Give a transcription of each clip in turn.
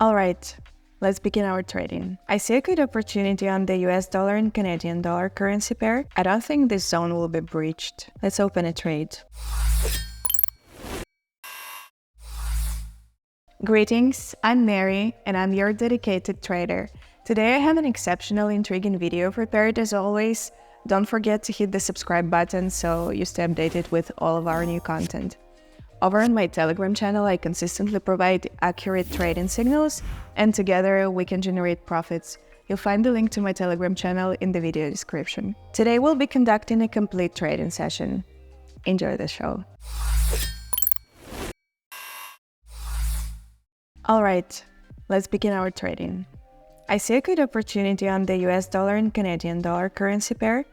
Alright, let's begin our trading. I see a good opportunity on the US dollar and Canadian dollar currency pair. I don't think this zone will be breached. Let's open a trade. Greetings, I'm Mary and I'm your dedicated trader. Today I have an exceptional intriguing video prepared as always. Don't forget to hit the subscribe button so you stay updated with all of our new content. Over on my Telegram channel, I consistently provide accurate trading signals, and together we can generate profits. You'll find the link to my Telegram channel in the video description. Today we'll be conducting a complete trading session. Enjoy the show. Alright, let's begin our trading. I see a good opportunity on the US dollar and Canadian dollar currency pair.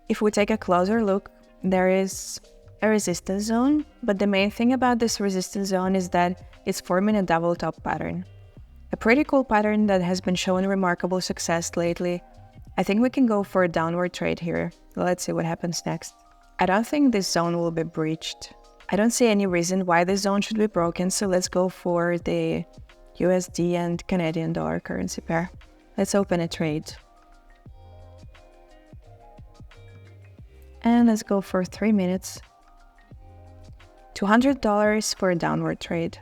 If we take a closer look, there is a resistance zone, but the main thing about this resistance zone is that it's forming a double top pattern. A pretty cool pattern that has been showing remarkable success lately. I think we can go for a downward trade here. Let's see what happens next. I don't think this zone will be breached. I don't see any reason why this zone should be broken, so let's go for the USD and Canadian dollar currency pair. Let's open a trade. And let's go for 3 minutes. $200 for a downward trade.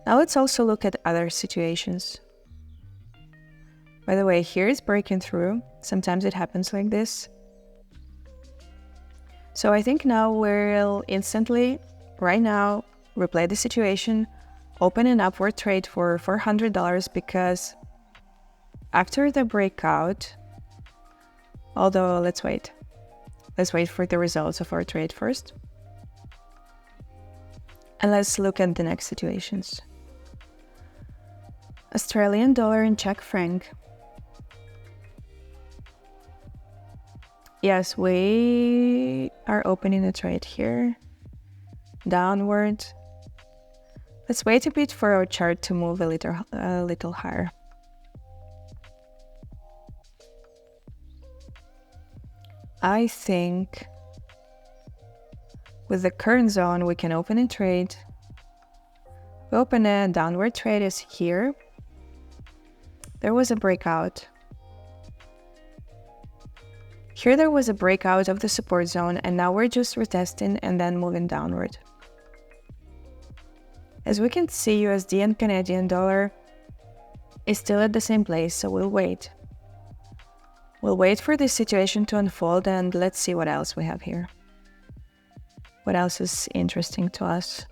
Now let's also look at other situations. By the way, here is breaking through. Sometimes it happens like this. So I think now we'll instantly, right now, replay the situation, open an upward trade for $400 because after the breakout, although let's wait for the results of our trade first. And let's look at the next situations. Australian dollar and Czech franc. Yes, we are opening a trade here. Downward. Let's wait a bit for our chart to move a little higher. I think with the current zone, we can open a trade. We open a downward trade is here. There was a breakout. Here there was a breakout of the support zone, and now we're just retesting and then moving downward. As we can see, USD and Canadian dollar is still at the same place, so we'll wait. We'll wait for this situation to unfold and let's see what else we have here. What else is interesting to us?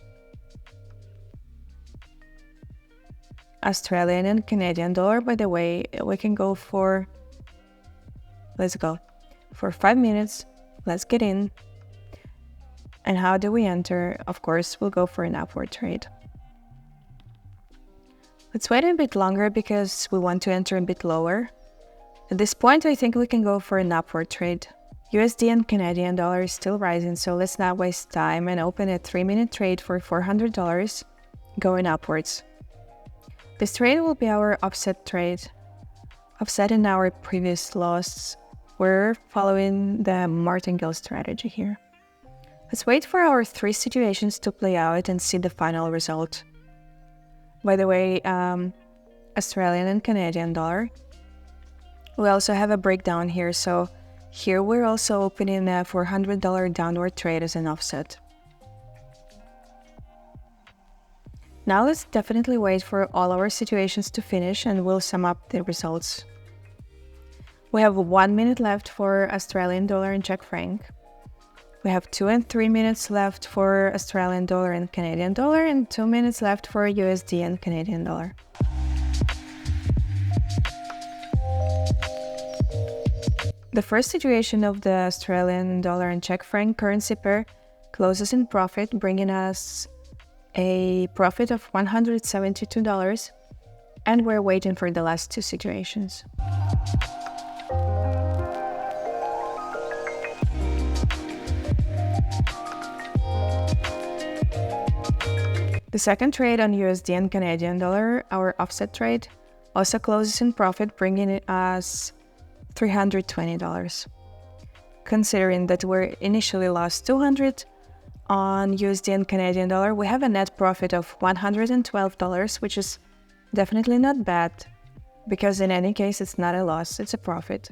Australian and Canadian dollar, by the way, we can go for, let's go for 5 minutes. Let's get in. And how do we enter? Of course, we'll go for an upward trade. Let's wait a bit longer because we want to enter a bit lower. At this point, I think we can go for an upward trade. USD and Canadian dollar is still rising, so let's not waste time and open a 3-minute trade for $400 going upwards. This trade will be our offset trade. Offsetting our previous loss. We're following the Martingale strategy here. Let's wait for our 3 situations to play out and see the final result. By the way, Australian and Canadian dollar. We also have a breakdown here, so here we're also opening a $400 downward trade as an offset. Now let's definitely wait for all our situations to finish and we'll sum up the results. We have 1 minute left for Australian dollar and Czech franc. We have 2 and 3 minutes left for Australian dollar and Canadian dollar, and 2 minutes left for USD and Canadian dollar. The first situation of the Australian dollar and Czech franc currency pair closes in profit, bringing us a profit of $172, and we're waiting for the last 2 situations. The second trade on USD and Canadian dollar, our offset trade, also closes in profit, bringing us $320. Considering that we initially lost $200 on USD and Canadian dollar, we have a net profit of $112, which is definitely not bad, because in any case, it's not a loss, it's a profit.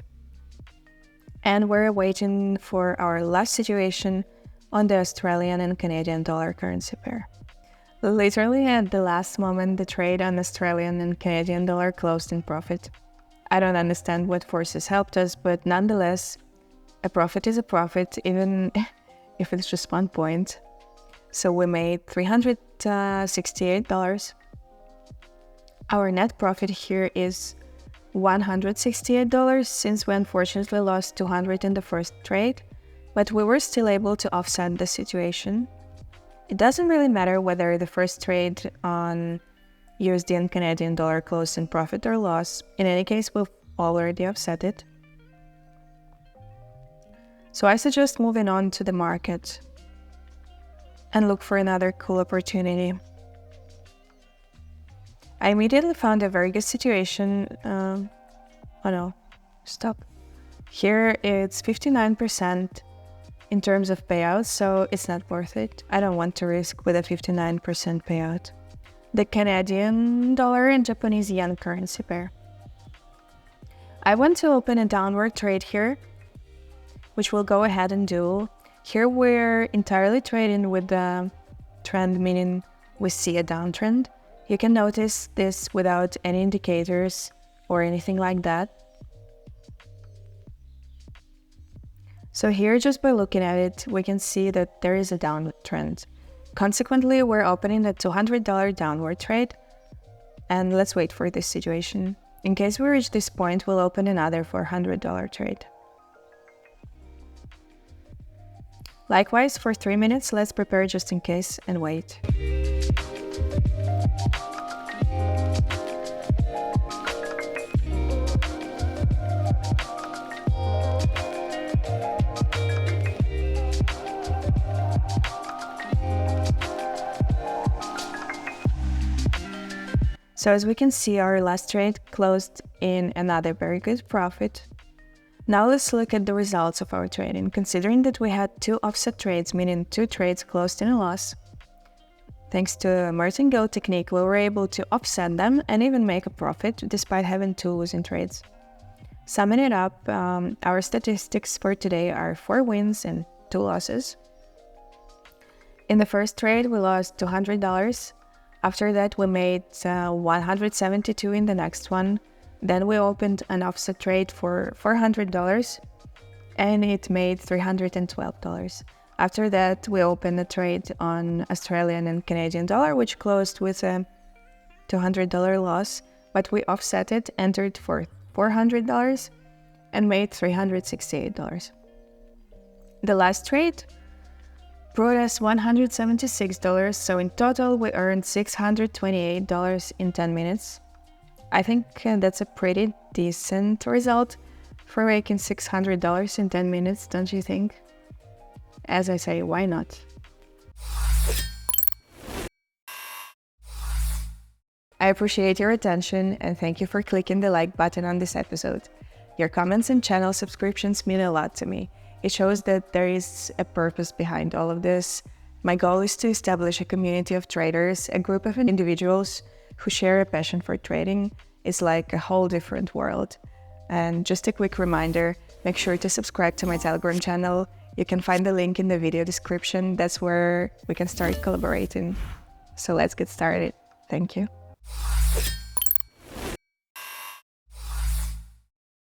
And we're waiting for our last situation on the Australian and Canadian dollar currency pair. Literally at the last moment, the trade on Australian and Canadian dollar closed in profit. I don't understand what forces helped us, but nonetheless, a profit is a profit, even if it's just 1 point. So we made $368. Our net profit here is $168 since we unfortunately lost $200 in the first trade, but we were still able to offset the situation. It doesn't really matter whether the first trade on USD and Canadian dollar closed in profit or loss. In any case, we've already offset it. So I suggest moving on to the market and look for another cool opportunity. I immediately found a very good situation. Here it's 59% in terms of payouts, so it's not worth it. I don't want to risk with a 59% payout. The Canadian dollar and Japanese yen currency pair. I want to open a downward trade here, which we'll go ahead and do. Here we're entirely trading with the trend, meaning we see a downtrend. You can notice this without any indicators or anything like that. So here, just by looking at it, we can see that there is a downward trend. Consequently, we're opening a $200 downward trade, and let's wait for this situation. In case we reach this point, we'll open another $400 trade. Likewise, for 3 minutes, let's prepare just in case and wait. So as we can see, our last trade closed in another very good profit. Now let's look at the results of our trading. Considering that we had 2 offset trades, meaning 2 trades closed in a loss, thanks to a Martingale technique, we were able to offset them and even make a profit despite having 2 losing trades. Summing it up, our statistics for today are 4 wins and 2 losses. In the first trade, we lost $200. After that, we made $172 in the next one. Then we opened an offset trade for $400 and it made $312. After that, we opened a trade on Australian and Canadian dollar, which closed with a $200 loss, but we offset it, entered for $400 and made $368. The last trade brought us $176, so in total we earned $628 in 10 minutes. I think that's a pretty decent result for making $600 in 10 minutes, don't you think? As I say, why not? I appreciate your attention and thank you for clicking the like button on this episode. Your comments and channel subscriptions mean a lot to me. It shows that there is a purpose behind all of this. My goal is to establish a community of traders, a group of individuals who share a passion for trading. It's like a whole different world. And just a quick reminder, make sure to subscribe to my Telegram channel. You can find the link in the video description. That's where we can start collaborating. So let's get started. Thank you.